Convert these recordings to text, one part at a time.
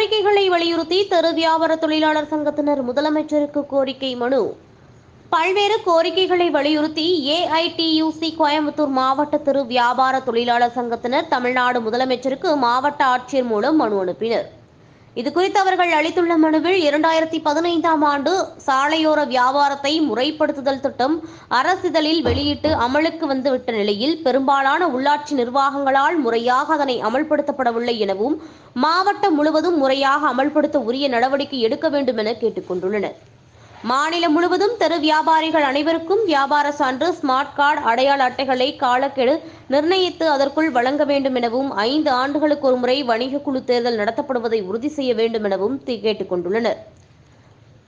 கோரிக்கைகளை வலியுறுத்தி தெரு வியாபார தொழிலாளர் சங்கத்தினர் முதலமைச்சருக்கு கோரிக்கை மனு. பல்வேறு கோரிக்கைகளை வலியுறுத்தி ஏஐடியூசி கோயம்புத்தூர் மாவட்ட தெரு வியாபார தொழிலாளர் சங்கத்தினர் தமிழ்நாடு முதலமைச்சருக்கு மாவட்ட ஆட்சியர் மூலம் மனு அனுப்பினர். இதுகுறித்து அவர்கள் அளித்துள்ள மனுவில் 2015ஆம் ஆண்டு சாலையோர வியாபாரத்தை முறைப்படுத்துதல் திட்டம் அரசிதழில் வெளியிட்டு அமலுக்கு வந்துவிட்ட நிலையில் பெரும்பாலான உள்ளாட்சி நிர்வாகங்களால் முறையாக அதனை அமல்படுத்தப்படவில்லை எனவும் மாவட்டம் முழுவதும் முறையாக அமல்படுத்த உரிய நடவடிக்கை எடுக்க வேண்டும் என கேட்டுக் கொண்டுள்ளனர். மாநிலம் முழுவதும் தெரு வியாபாரிகள் அனைவருக்கும் வியாபார சான்று, ஸ்மார்ட் கார்டு, அடையாள அட்டைகளை காலக்கெடு நிர்ணயித்து அதற்குள் வழங்க வேண்டும் எனவும் 5 ஆண்டுகளுக்கு ஒருமுறை வணிக குழு தேர்தல் நடத்தப்படுவதை உறுதி செய்ய வேண்டும் எனவும் கேட்டுக் கொண்டுள்ளனர்.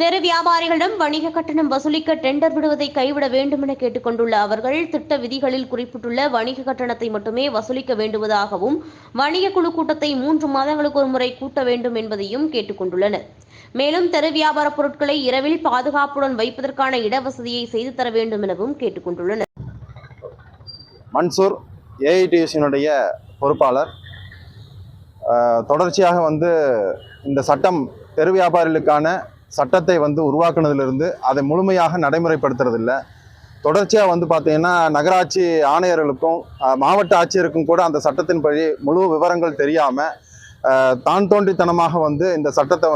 தெரு வியாபாரிகளிடம் வணிக கட்டணம் வசூலிக்க டெண்டர் விடுவதை கைவிட வேண்டும் என கேட்டுக் கொண்டுள்ள அவர்கள் திட்ட விதிகளில் குறிப்பிட்டுள்ள வணிக கட்டணத்தை மட்டுமே வசூலிக்க வேண்டுவதாகவும் வணிக குழு கூட்டத்தை 3 மாதங்களுக்கு ஒருமுறை கூட்ட வேண்டும் என்பதையும் கேட்டுக் கொண்டுள்ளனர். மேலும் தெரு வியாபார பொருட்களை இரவில் பாதுகாப்புடன் வைப்பதற்கான இடவசதியை செய்து தர வேண்டும் எனவும் கேட்டுக் கொண்டுள்ளனர். மன்சூர் ஏஐடியூசியினுடைய பொறுப்பாளர். தொடர்ச்சியாக இந்த சட்டம் தெரு வியாபாரிகளுக்கான சட்டத்தை உருவாக்குனதிலிருந்து அதை முழுமையாக நடைமுறைப்படுத்துறதில்லை. தொடர்ச்சியாக பார்த்தீங்கன்னா நகராட்சி ஆணையர்களுக்கும் மாவட்ட ஆட்சியருக்கும் கூட அந்த சட்டத்தின்படி முழு விவரங்கள் தெரியாமல் தான் தோன்றித்தனமாக இந்த சட்டத்தை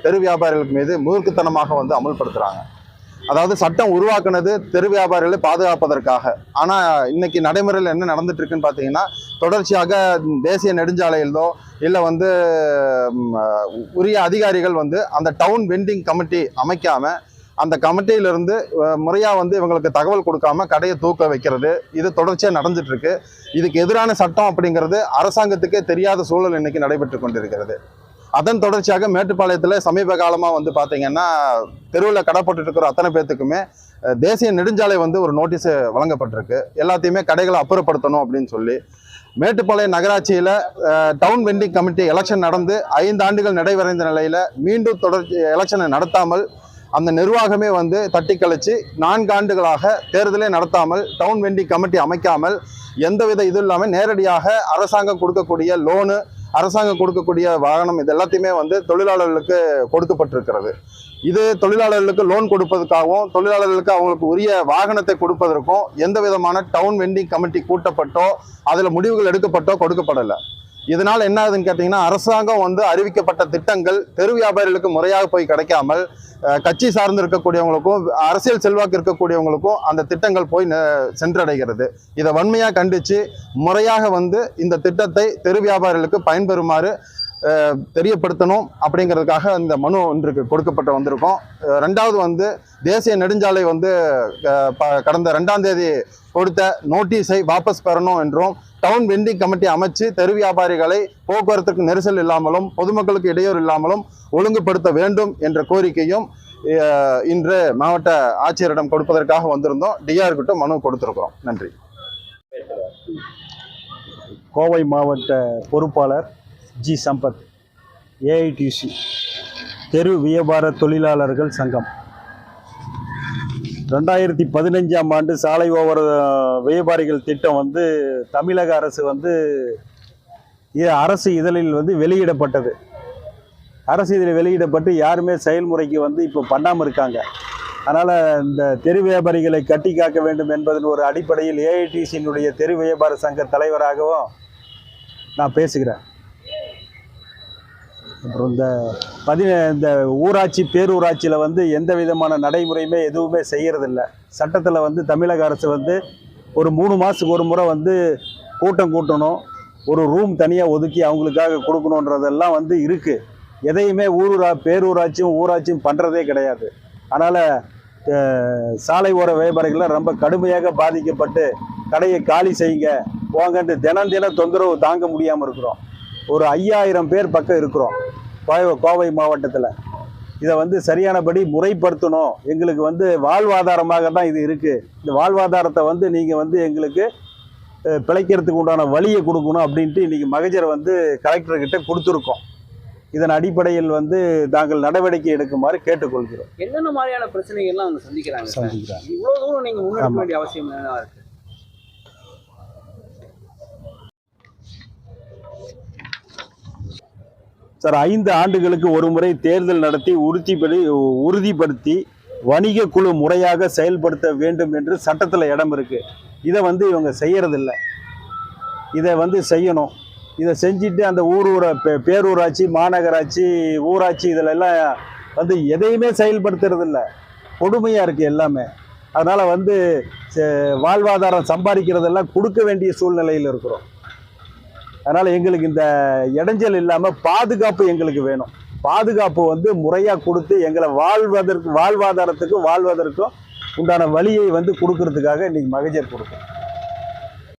தெரு வியாபாரிகளுக்கு மீது மூர்க்கத்தனமாக அமல்படுத்துகிறாங்க. அதாவது சட்டம் உருவாக்குனது தெரு வியாபாரிகளை பாதுகாப்பதற்காக. ஆனால் இன்னைக்கு நடைமுறையில் என்ன நடந்துட்டு இருக்குன்னு பார்த்தீங்கன்னா, தொடர்ச்சியாக தேசிய நெடுஞ்சாலையிலோ இல்லை உரிய அதிகாரிகள் அந்த டவுன் வெண்டிங் கமிட்டி அமைக்காமல் அந்த கமிட்டியிலிருந்து முறையாக இவங்களுக்கு தகவல் கொடுக்காம கடையை தூக்க வைக்கிறது, இது தொடர்ச்சியாக நடந்துட்டு இருக்கு. இதுக்கு எதிரான சட்டம் அப்படிங்கிறது அரசாங்கத்துக்கே தெரியாத சூழல் இன்னைக்கு நடைபெற்று கொண்டிருக்கிறது. அதன் தொடர்ச்சியாக மேட்டுப்பாளையத்தில் சமீப காலமாக பார்த்தீங்கன்னா தெருவில் கடை போட்டுட்டு இருக்கிற அத்தனை பேர்த்துக்குமே தேசிய நெடுஞ்சாலை ஒரு நோட்டீஸ் வழங்கப்பட்டிருக்கு. எல்லாத்தையுமே கடைகளை அப்புறப்படுத்தணும் அப்படின்னு சொல்லி மேட்டுப்பாளையம் நகராட்சியில் டவுன் வெண்டிங் கமிட்டி எலெக்ஷன் நடந்து 5 ஆண்டுகள் நிறைவடைந்த நிலையில் மீண்டும் தொடர்ச்சி எலெக்ஷனை நடத்தாமல் அந்த நிர்வாகமே தட்டி கழிச்சு 4 ஆண்டுகளாக தேர்தலே நடத்தாமல் டவுன் வெண்டிங் கமிட்டி அமைக்காமல் எந்தவித இது இல்லாமல் நேரடியாக அரசாங்கம் கொடுக்கக்கூடிய லோனு, அரசாங்கம் கொடுக்கக்கூடிய வாகனம், இது எல்லாத்தையுமே தொழிலாளர்களுக்கு கொடுக்கப்பட்டிருக்கிறது. இது தொழிலாளர்களுக்கு லோன் கொடுப்பதற்காகவும் தொழிலாளர்களுக்கு அவங்களுக்கு உரிய வாகனத்தை கொடுப்பதற்கும் எந்த விதமான டவுன் வெண்டிங் கமிட்டி கூட்டப்பட்டோ அதில் முடிவுகள் எடுக்கப்பட்டோ கொடுக்கப்படலை. இதனால் என்ன ஆகுதுன்னு கேட்டிங்கன்னா, அரசாங்கம் அறிவிக்கப்பட்ட திட்டங்கள் தெரு வியாபாரிகளுக்கு முறையாக போய் கிடைக்காமல் கட்சி சார்ந்து இருக்கக்கூடியவங்களுக்கும் அரசியல் செல்வாக்கு இருக்கக்கூடியவங்களுக்கும் அந்த திட்டங்கள் போய் சென்றடைகிறது. இதை வன்மையாக கண்டித்து முறையாக இந்த திட்டத்தை தெரு வியாபாரிகளுக்கு பயன்பெறுமாறு தெரியப்படுத்தணும் அப்படிங்கிறதுக்காக இந்த மனு இன்றைக்கு கொடுக்கப்பட்டு வந்திருக்கோம். ரெண்டாவது தேசிய நெடுஞ்சாலை கடந்த 2ஆம் தேதி கொடுத்த நோட்டீஸை வாபஸ் பெறணும் என்றும் டவுன் வெண்டிங் கமிட்டி அமைச்சு தெரு வியாபாரிகளை போக்குவரத்துக்கு நெரிசல் இல்லாமலும் பொதுமக்களுக்கு இடையூறு இல்லாமலும் ஒழுங்குபடுத்த வேண்டும் என்ற கோரிக்கையும் இன்று மாவட்ட ஆட்சியரிடம் கொடுப்பதற்காக வந்திருந்தோம். டிஆர் கிட்ட மனு கொடுத்திருக்கிறோம். நன்றி. கோவை மாவட்ட பொறுப்பாளர் ஜி சம்பத், ஏஐடியூசி தெரு வியாபார தொழிலாளர்கள் சங்கம். 2015ஆம் ஆண்டு சாலை ஓர வியாபாரிகள் திட்டம் தமிழக அரசு அரசு இதழில் வெளியிடப்பட்டது. அரசு இதழில் வெளியிடப்பட்டு யாருமே செயல்முறைக்கு இப்போ பண்ணாமல் இருக்காங்க. அதனால் இந்த தெரு வியாபாரிகளை கட்டி காக்க வேண்டும் என்பதன் ஒரு அடிப்படையில் ஏஐடிசியினுடைய தெரு வியாபார சங்க தலைவராகவும் நான் பேசுகிறேன். அப்புறம் இந்த ஊராட்சி பேரூராட்சியில் எந்த விதமான நடைமுறையுமே எதுவுமே செய்கிறதில்ல. சட்டத்தில் தமிழக அரசு ஒரு 3 மாதத்துக்கு ஒரு முறை கூட்டம் கூட்டணும், ஒரு ரூம் தனியாக ஒதுக்கி அவங்களுக்காக கொடுக்கணுன்றதெல்லாம் இருக்குது. எதையுமே பேரூராட்சியும் ஊராட்சியும் பண்ணுறதே கிடையாது. அதனால் சாலை ஓர வியாபாரிகள்லாம் ரொம்ப கடுமையாக பாதிக்கப்பட்டு கடையை காலி செய்யுங்க போங்கன்ட்டு தினம் தொந்தரவு தாங்க முடியாமல் இருக்கிறோம். ஒரு 5000 பேர் பக்கம் இருக்கிறோம் கோவை மாவட்டத்தில். இதை சரியானபடி முறைப்படுத்தணும். எங்களுக்கு வாழ்வாதாரமாக தான் இது இருக்குது. இந்த வாழ்வாதாரத்தை நீங்கள் எங்களுக்கு பிழைக்கிறதுக்கு உண்டான வழியை கொடுக்கணும் அப்படின்ட்டு இன்றைக்கி மகஜரை கலெக்டர்கிட்ட கொடுத்துருக்கோம். இதன் அடிப்படையில் தாங்கள் நடவடிக்கை எடுக்குமாறு கேட்டுக்கொள்கிறோம். என்னென்ன மாதிரியான பிரச்சனைகள்லாம் அவங்க சந்திக்கிறாங்க? இவ்வளோ தூரம் நீங்கள் முன்னெடுக்க வேண்டிய அவசியம் என்ன இருக்குது? சார் 5 ஆண்டுகளுக்கு ஒரு முறை தேர்தல் நடத்தி உறுதிப்படுத்தி வணிக குழு முறையாக செயல்படுத்த வேண்டும் என்று சட்டத்தில் இடம் இருக்கு. இதை வந்து இவங்க செய்யறதில்ல. இதை வந்து செய்யணும். இதை செஞ்சுட்டு அந்த பேரூராட்சி, மாநகராட்சி, ஊராட்சி இதிலெல்லாம் வந்து எதையுமே செயல்படுத்துறதில்ல. கொடுமையாக இருக்குது எல்லாமே. அதனால் வந்து வாழ்வாதாரம் சம்பாதிக்கிறதெல்லாம் கொடுக்க வேண்டிய சூழ்நிலையில் இருக்கிறோம். அதனால் எங்களுக்கு இந்த இடைஞ்சல் இல்லாமல் பாதுகாப்பு எங்களுக்கு வேணும். பாதுகாப்பு வந்து முறையாக கொடுத்து எங்களை வாழ்வதற்கும் வாழ்வதற்கும் உண்டான வழியை வந்து கொடுக்கறதுக்காக இன்னைக்கு மகஜர் கொடுக்கும்.